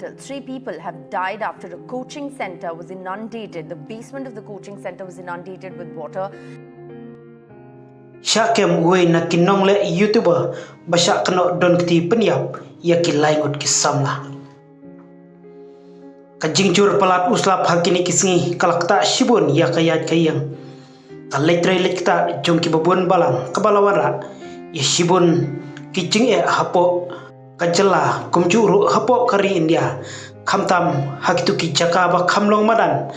hospital. 3 people have died after a coaching center was inundated. The basement of the coaching center was inundated with water. Syakem uwe na kinong le YouTuber basya kena don keti penyap ya ki laingut kisamla. Kajingjur pelat uslap hakini kisngi kalak tak shibun ya kayat kayang. Kaletre lekta jong ki babun balang kebalawara ya shibun kijing hapo kajela kumjuru hapo kari India kamtam hakitu ki jaka ba kamlong madan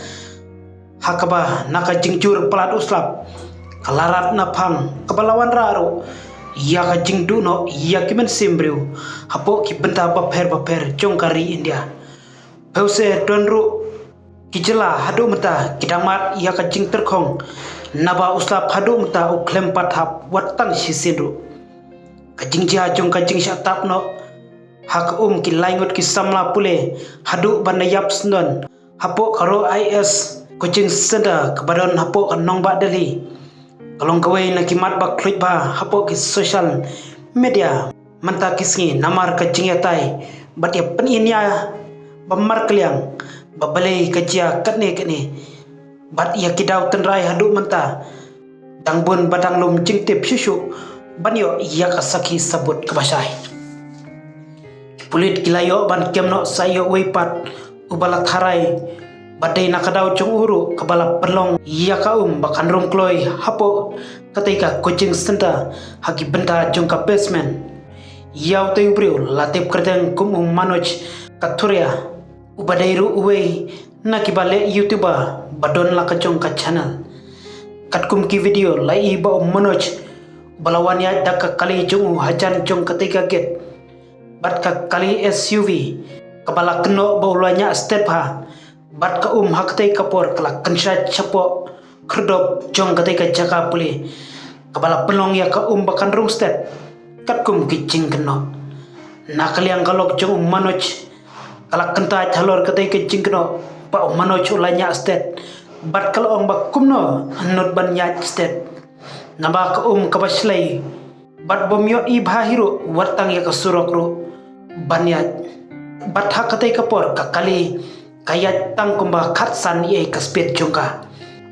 hakaba nakajingjur pelat uslap kalarat napang kebalawan raro ya kajing duno ya kimen simbriu hapo ki benta baper jong kari India pause donru kijela hadu mata kidamat ya kajing terkong naba uslap hadu mata uklem pathap watang sisindu kajing jong kajing syatap no hak ki laingut ki samla pule hadu banayap sendon hapo karo IS coaching center kebadon hapo kanong ba Delhi kalong kawai na kimat ba klik ba hapo ki social media manta kisngi namar kajing yatai bat ya peninya bamar keliang babale kajia katne bat ya kidau tenrai hadu manta dangbun badang lum jingtip syushu banyo ya kasaki sabut kebasai pulit kilayo ban kemno sayo weipat ubala tharai badai nakadau chung uru kebala pelong ya kaum bakan rongkloi hapo ketika coaching center hagi benta jongka basement yau te ubriu latip kerdeng kum manoj katuria ubadairu uwe nakibale YouTuber badon la kajong ka channel katkum ki video lai ba manoj balawan ya dak kali jung hajan jong ketika get bat ka kali SUV kebala keno baulanya step ha bat ka hakte kapor kala kansha chapo kerdop jong ketika jaka puli kebala pelong ya ka bakan rung step katkum kicing keno nakaliang kalok jong manoj kala kenta jalor ketika kicing keno pa manoj ulanya step bat kalau bakumno anot banya step naba ka kabaslay bat bomyo ibahiro wartang ya kasurokro banyat bat hakatay kapor kakali kayat tang kumba khatsan ye kaspet jongka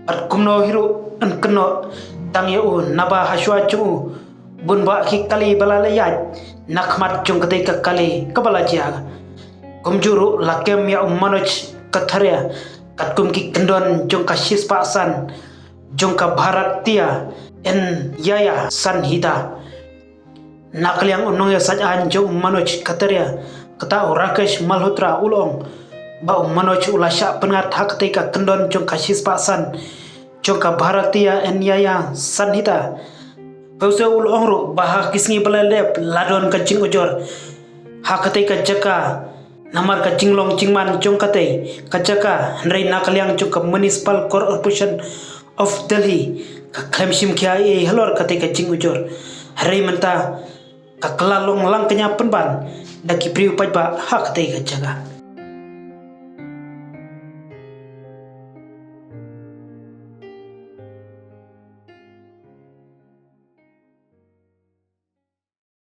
bat kumno hiro an keno tang ya naba haswa chu bunba ki kali balalayat nakmat jong katay kakali kabalaja kumjuru lakem ya manoj katharya katkum ki kendon jongka sispasan jongka bharatia en yaya sanhita nakliang unong ya sajan jong manoj kataria kata Rakesh Malhotra ulong ba manoj ulasya pengat hak tika kendon jong kasis pasan jong ka bharatia en yaya sanhita pause ulong ru bah kisngi balalep ladon kacing ujor hak tika jaka namar kacing long cingman jong katei kajaka hnrei nakliang jong ka municipal corporation of Delhi ka klemsim kia halor ketika jing ujur hari menta ka kelalong lang kenya penban daki priu pajba hak ketika jaga